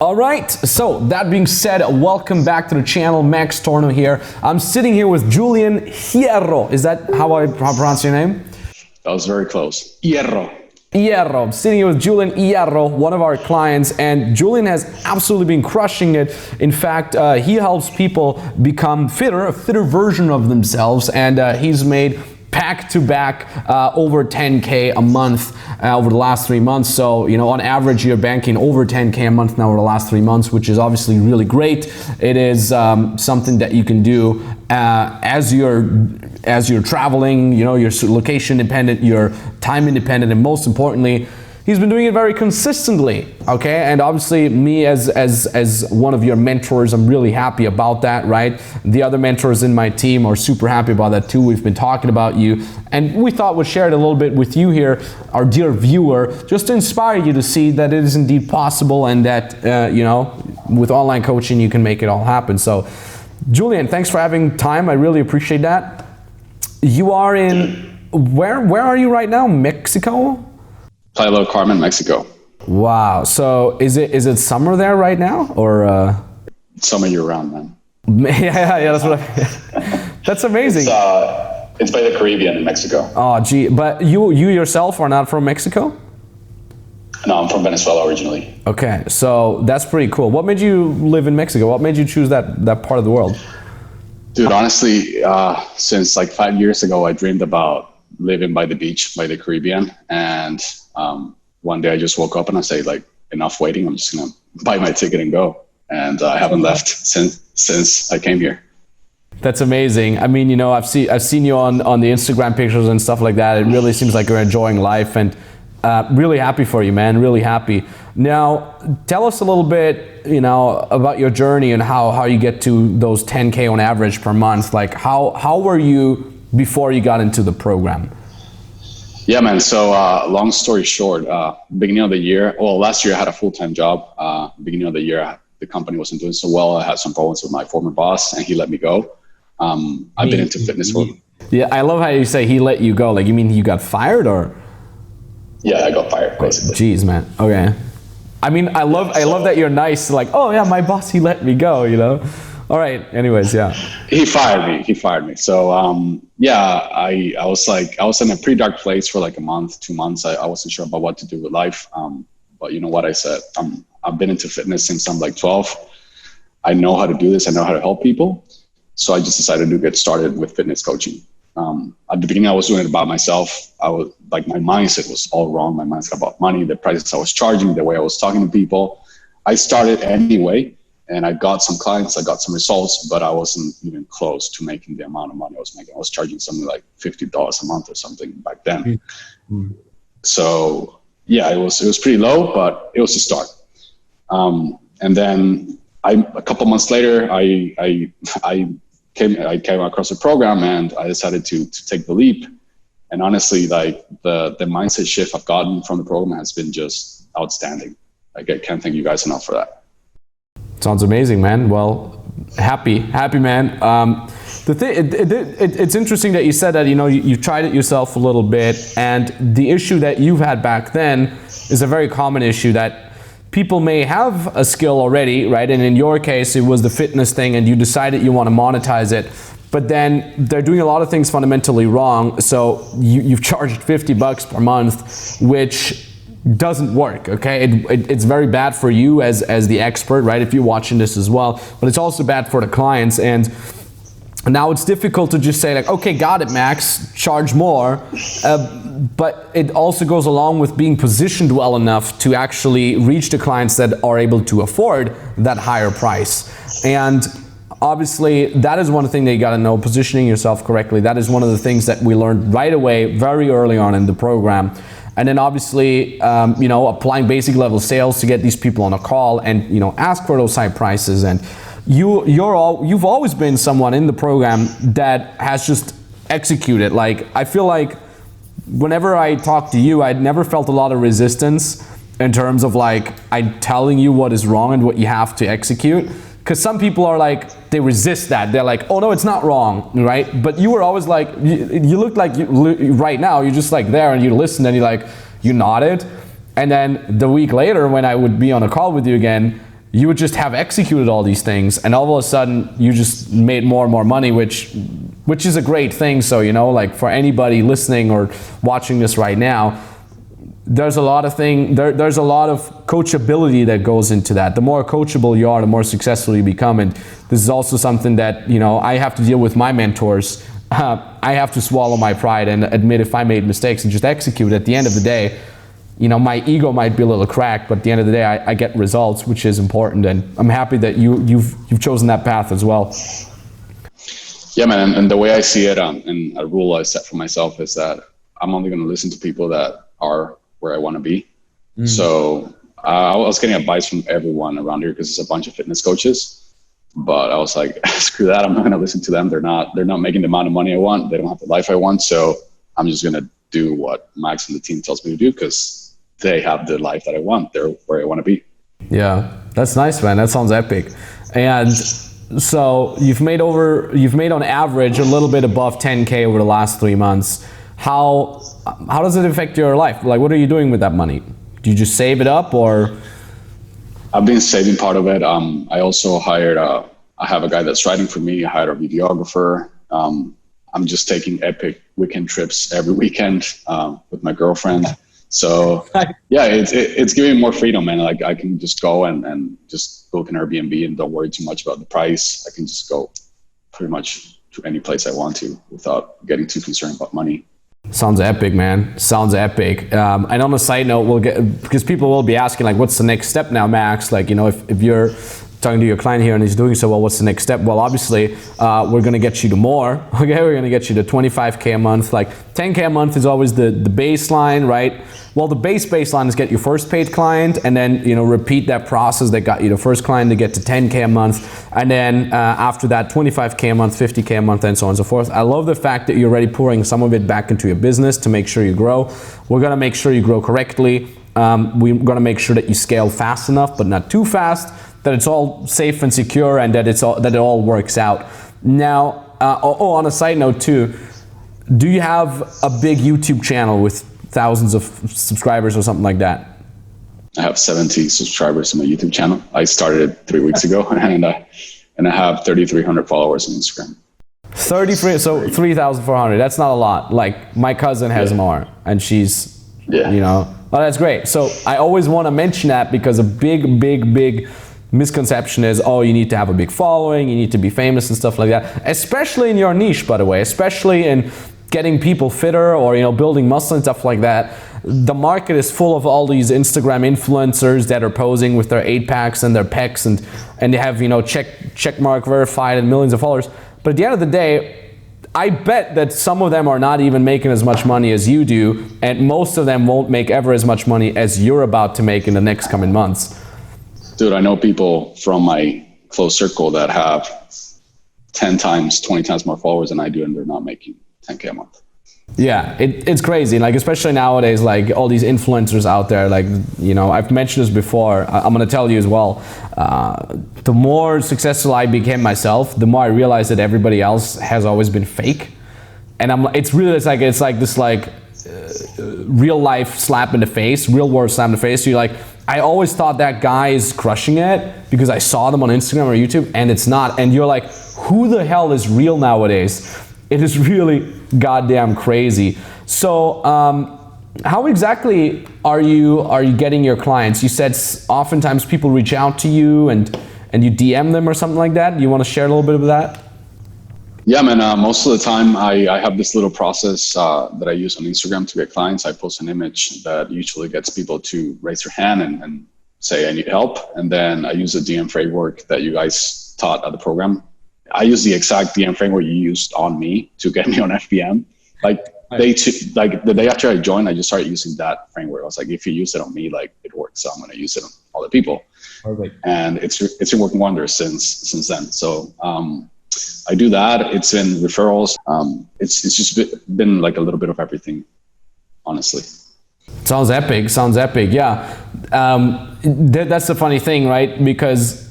All right, so that being said, welcome back to the channel. Max Tornow here. I'm sitting here with Julian Hierro. Is that how I pronounce your name? That was very close. Hierro. Hierro. I'm sitting here with Julian Hierro, one of our clients, and Julian has absolutely been crushing it. In fact, he helps people become fitter, a fitter version of themselves, and he's made back-to-back over 10K a month over the last 3 months. So, you know, on average, you're banking over 10K a month now over the last 3 months, which is obviously really great. It is something that you can do as you're traveling, you know, you're location independent, you're time independent, and most importantly, he's been doing it very consistently, okay? And obviously, me as one of your mentors, I'm really happy about that, right? The other mentors in my team are super happy about that too. We've been talking about you, and we thought we'd share it a little bit with you here, our dear viewer, just to inspire you to see that it is indeed possible, and that, you know, with online coaching, you can make it all happen. So, Julian, thanks for having time. I really appreciate that. You are in, where are you right now? Mexico? Playa del Carmen, Mexico. Wow. So is it summer there right now, or? Summer year round, man. yeah. That's what. That's amazing. It's by the Caribbean in Mexico. Oh, gee. But you yourself are not from Mexico? No, I'm from Venezuela originally. Okay, so that's pretty cool. What made you live in Mexico? What made you choose that part of the world? Dude, honestly, since like 5 years ago, I dreamed about living by the beach, by the Caribbean, and one day I just woke up and I say, like, enough waiting. I'm just gonna buy my ticket and go. And I haven't left since I came here. That's amazing. I mean, you know, I've seen you on the Instagram pictures and stuff like that. It really seems like you're enjoying life, and really happy for you, man. Really happy. Now, tell us a little bit, you know, about your journey and how you get to those 10K on average per month. Like, how were you before you got into the program? Yeah, man. So long story short, beginning of the year, well, last year I had a full-time job. Beginning of the year, the company wasn't doing so well. I had some problems with my former boss and he let me go. I've been into fitness for... Yeah, I love how you say he let you go. Like, you mean you got fired, or? Yeah, I got fired, basically. Jeez, man. Okay. I mean, I love that you're nice. Like, oh yeah, my boss, he let me go, you know? All right. Anyways, yeah. He fired me. So, yeah, I was in a pretty dark place for like a month, 2 months. I wasn't sure about what to do with life. But you know what I said? I've been into fitness since I'm like 12. I know how to do this. I know how to help people. So I just decided to get started with fitness coaching. At the beginning, I was doing it by myself. I was like, my mindset was all wrong. My mindset about money, the prices I was charging, the way I was talking to people. I started anyway. And I got some clients, I got some results, but I wasn't even close to making the amount of money I was making. I was charging something like $50 a month or something back then. Mm-hmm. So yeah, it was pretty low, but it was a start. And then a couple months later, I came across a program and I decided to take the leap. And honestly, like the mindset shift I've gotten from the program has been just outstanding. Like, I can't thank you guys enough for that. Sounds amazing, man. Well, happy, man. The thing, it's interesting that you said that, you know, you tried it yourself a little bit, and the issue that you've had back then is a very common issue that people may have a skill already, right? And in your case, it was the fitness thing, and you decided you want to monetize it, but then they're doing a lot of things fundamentally wrong. So you've charged $50 per month, which doesn't work, okay? It's very bad for you as the expert, right? If you're watching this as well, but it's also bad for the clients. And now it's difficult to just say like, okay, got it, Max, charge more. But it also goes along with being positioned well enough to actually reach the clients that are able to afford that higher price. And obviously, that is one thing that you got to know, positioning yourself correctly. That is one of the things that we learned right away, very early on in the program. And then obviously, you know, applying basic level sales to get these people on a call and, you know, ask for those high prices. And you've always been someone in the program that has just executed. Like, I feel like whenever I talk to you, I'd never felt a lot of resistance in terms of like, I'm telling you what is wrong and what you have to execute. Because some people are like, they resist that. They're like, oh no, it's not wrong, right? But you were always like, you look like right now, you're just like there and you listen and you nodded. And then the week later when I would be on a call with you again, you would just have executed all these things, and all of a sudden you just made more and more money, which is a great thing. So, you know, like for anybody listening or watching this right now, there's a lot of coachability that goes into that. The more coachable you are, the more successful you become. And this is also something that, you know, I have to deal with my mentors. I have to swallow my pride and admit if I made mistakes and just execute. At the end of the day, you know, my ego might be a little cracked, but at the end of the day, I get results, which is important. And I'm happy that you've chosen that path as well. Yeah, man. And the way I see it, and a rule I set for myself is that I'm only going to listen to people that are where I want to be. So I was getting advice from everyone around here because it's a bunch of fitness coaches, but I was like, screw that. I'm not going to listen to them. They're not making the amount of money I want. They don't have the life I want. So I'm just going to do what Max and the team tells me to do because they have the life that I want. They're where I want to be. Yeah, that's nice, man. That sounds epic. And so you've made on average a little bit above 10K over the last 3 months. How does it affect your life? Like, what are you doing with that money? Do you just save it up, or? I've been saving part of it. I also hired I have a guy that's writing for me. I hired a videographer. I'm just taking epic weekend trips every weekend with my girlfriend. So yeah, it's giving me more freedom, man. Like I can just go and just book an Airbnb and don't worry too much about the price. I can just go pretty much to any place I want to without getting too concerned about money. Sounds epic, man. Sounds epic. And on a side note, because people will be asking, like, what's the next step now, Max? Like, you know, if you're talking to your client here and he's doing so well, what's the next step? Well, obviously, we're going to get you to more. Okay, we're going to get you to 25K a month. Like 10K a month is always the baseline, right? Well, the baseline is get your first paid client, and then, you know, repeat that process that got you the first client to get to 10K a month. And then after that, 25K a month, 50K a month, and so on and so forth. I love the fact that you're already pouring some of it back into your business to make sure you grow. We're going to make sure you grow correctly. We're going to make sure that you scale fast enough, but not too fast, that it's all safe and secure, and that it all works out. Now, on a side note too, do you have a big YouTube channel with thousands of subscribers or something like that? I have 70 subscribers on my YouTube channel. I started it 3 weeks ago, and I have 3,300 followers on Instagram. 33, so 3,400. That's not a lot. Like my cousin has more, and she's, you know, oh, that's great. So I always want to mention that because a big misconception is, oh, you need to have a big following, you need to be famous and stuff like that. Especially in your niche, by the way, especially in getting people fitter or, you know, building muscle and stuff like that. The market is full of all these Instagram influencers that are posing with their 8-packs and their pecs and they have, you know, check mark verified and millions of followers. But at the end of the day, I bet that some of them are not even making as much money as you do, and most of them won't make ever as much money as you're about to make in the next coming months. Dude, I know people from my close circle that have 10 times, 20 times more followers than I do, and they're not making 10K a month. Yeah, it's crazy. Like, especially nowadays, like all these influencers out there, like, you know, I've mentioned this before. I'm going to tell you as well. The more successful I became myself, the more I realized that everybody else has always been fake. And it's like this real life slap in the face, real world slap in the face. So you're like, I always thought that guy is crushing it because I saw them on Instagram or YouTube, and it's not. And you're like, who the hell is real nowadays? It is really goddamn crazy. So how exactly are you getting your clients? You said oftentimes people reach out to you and you DM them or something like that. Do you want to share a little bit of that? Yeah, man. Most of the time I have this little process that I use on Instagram to get clients. I post an image that usually gets people to raise their hand and say, I need help. And then I use a DM framework that you guys taught at the program. I use the exact DM framework you used on me to get me on FBM. Like the day after I joined, I just started using that framework. I was like, if you use it on me, like it works. So I'm going to use it on other people. Perfect. And it's been working wonders since then. So I do that. It's in referrals. It's just been like a little bit of everything, honestly. Sounds epic. Yeah. That's the funny thing, right? Because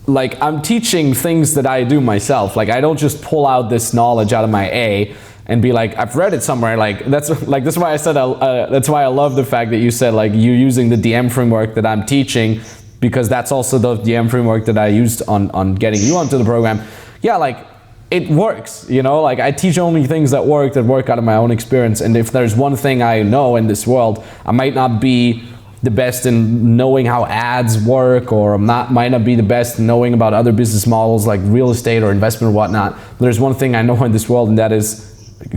like I'm teaching things that I do myself. Like I don't just pull out this knowledge out of my and be like, I've read it somewhere. That's why I said that's why I love the fact that you said like you're using the DM framework that I'm teaching, because that's also the DM framework that I used on getting you onto the program. Yeah, like it works, you know, like I teach only things that work out of my own experience. And if there's one thing I know in this world, I might not be the best in knowing how ads work, or might not be the best in knowing about other business models like real estate or investment or whatnot. But there's one thing I know in this world, and that is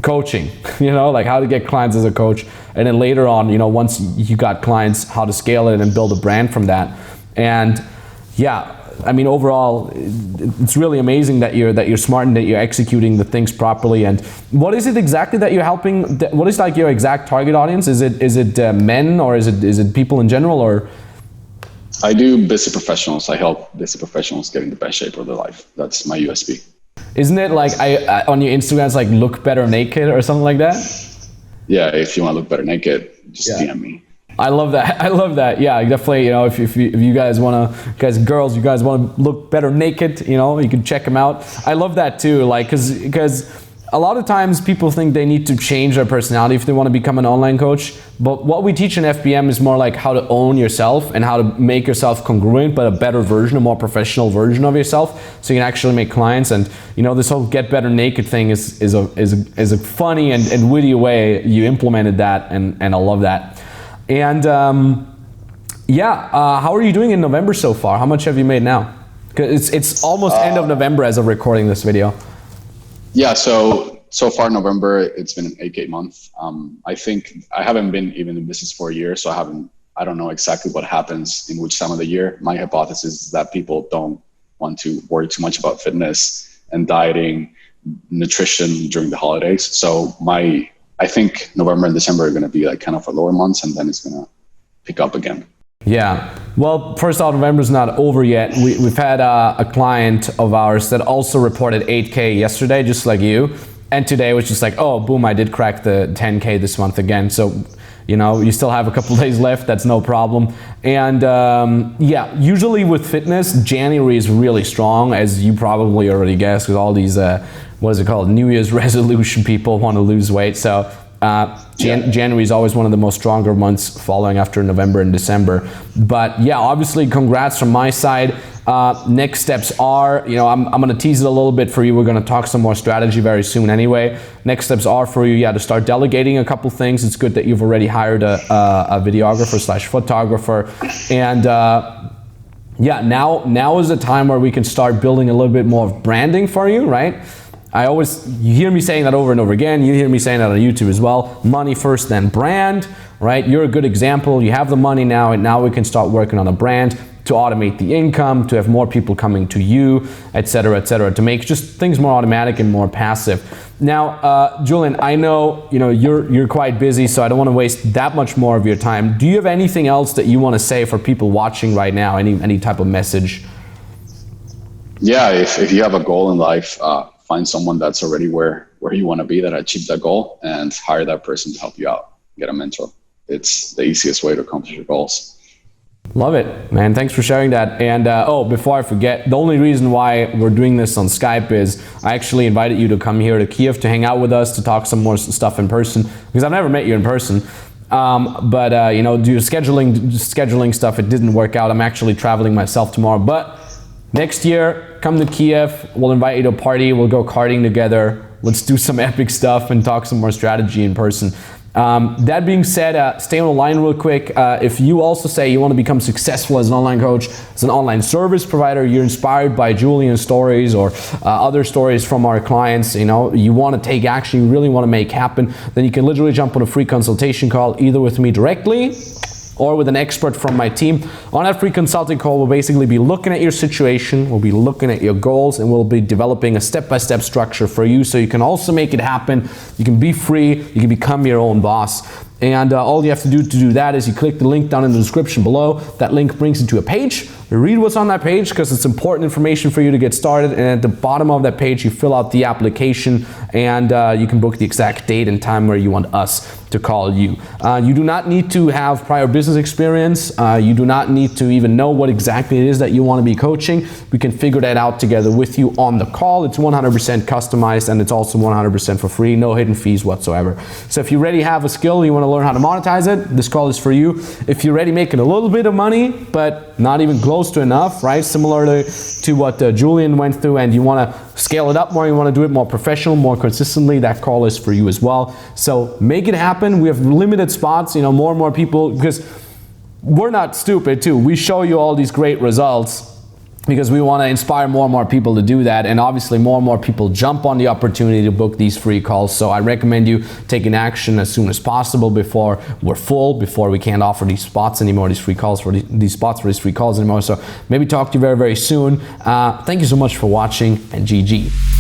coaching, you know, like how to get clients as a coach. And then later on, you know, once you got clients, how to scale it and build a brand from that. And yeah, I mean, overall, it's really amazing that you're smart and that you're executing the things properly. And what is it exactly that you're helping? What is like your exact target audience? Is it men, or is it people in general, or? I do business professionals. I help business professionals get in the best shape of their life. That's my USP. Isn't it like I on your Instagram it's like look better naked or something like that? Yeah, if you want to look better naked, just DM me. I love that. I love that. Yeah, definitely. You know, if you guys want to, girls, you guys want to look better naked, you know, you can check them out. I love that too. Like, because a lot of times people think they need to change their personality if they want to become an online coach. But what we teach in FBM is more like how to own yourself and how to make yourself congruent, but a better version, a more professional version of yourself, so you can actually make clients. And you know, this whole get better naked thing is a funny and witty way you implemented that, and I love that. And how are you doing in November so far? How much have you made now? 'Cause it's almost end of November as of recording this video. Yeah, so far November, it's been an 8K month. I think I haven't been even in business for a year, so I don't know exactly what happens in which time of the year. My hypothesis is that people don't want to worry too much about fitness and dieting, nutrition during the holidays. So I think November and December are going to be like kind of a lower months, and then it's going to pick up again. Yeah. Well, first off, November's not over yet. We've had a client of ours that also reported 8K yesterday, just like you. And today was just like, oh, boom, I did crack the 10K this month again. So, you know, you still have a couple days left. That's no problem. And usually with fitness, January is really strong, as you probably already guessed, because all these, what is it called? New Year's resolution people want to lose weight. So January is always one of the most stronger months following after November and December. But yeah, obviously congrats from my side. Next steps are, you know, I'm going to tease it a little bit for you. We're going to talk some more strategy very soon anyway. Next steps are for you, to start delegating a couple things. It's good that you've already hired a videographer/photographer. And now is the time where we can start building a little bit more of branding for you, right? You hear me saying that over and over again. You hear me saying that on YouTube as well. Money first, then brand, right? You're a good example. You have the money now, and now we can start working on a brand to automate the income, to have more people coming to you, et cetera, to make just things more automatic and more passive. Now, Julian, I know, you know, you're quite busy, so I don't want to waste that much more of your time. Do you have anything else that you want to say for people watching right now? Any type of message? Yeah, if you have a goal in life, find someone that's already where you want to be, that achieved that goal, and hire that person to help you out. Get a mentor. It's the easiest way to accomplish your goals. Love it, man. Thanks for sharing that. And before I forget, the only reason why we're doing this on Skype is I actually invited you to come here to Kiev to hang out with us, to talk some more stuff in person, because I've never met you in person. You know, due to scheduling stuff, it didn't work out. I'm actually traveling myself tomorrow, but next year, come to Kiev. We'll invite you to a party. We'll go karting together. Let's do some epic stuff and talk some more strategy in person. That being said, stay on the line real quick. If you also say you want to become successful as an online coach, as an online service provider, you're inspired by Julian's stories or other stories from our clients, you know, you want to take action, you really want to make happen, then you can literally jump on a free consultation call, either with me directly or with an expert from my team. On that free consulting call, we'll basically be looking at your situation, we'll be looking at your goals, and we'll be developing a step-by-step structure for you so you can also make it happen. You can be free, you can become your own boss. And all you have to do that is you click the link down in the description below. That link brings you to a page. You read what's on that page because it's important information for you to get started. And at the bottom of that page, you fill out the application, and you can book the exact date and time where you want us to call you. You do not need to have prior business experience. You do not need to even know what exactly it is that you want to be coaching. We can figure that out together with you on the call. It's 100% customized, and it's also 100% for free, no hidden fees whatsoever. So if you already have a skill you want to to learn how to monetize it, this call is for you. If you're already making a little bit of money, but not even close to enough, right? Similar to what Julian went through, and you want to scale it up more, you want to do it more professional, more consistently, that call is for you as well. So make it happen. We have limited spots, you know, more and more people, because we're not stupid too. We show you all these great results because we want to inspire more and more people to do that, and obviously more and more people jump on the opportunity to book these free calls. So I recommend you taking action as soon as possible before we're full, before we can't offer these spots anymore, these free calls for these spots for these free calls anymore. So maybe talk to you very, very soon. Thank you so much for watching, and GG.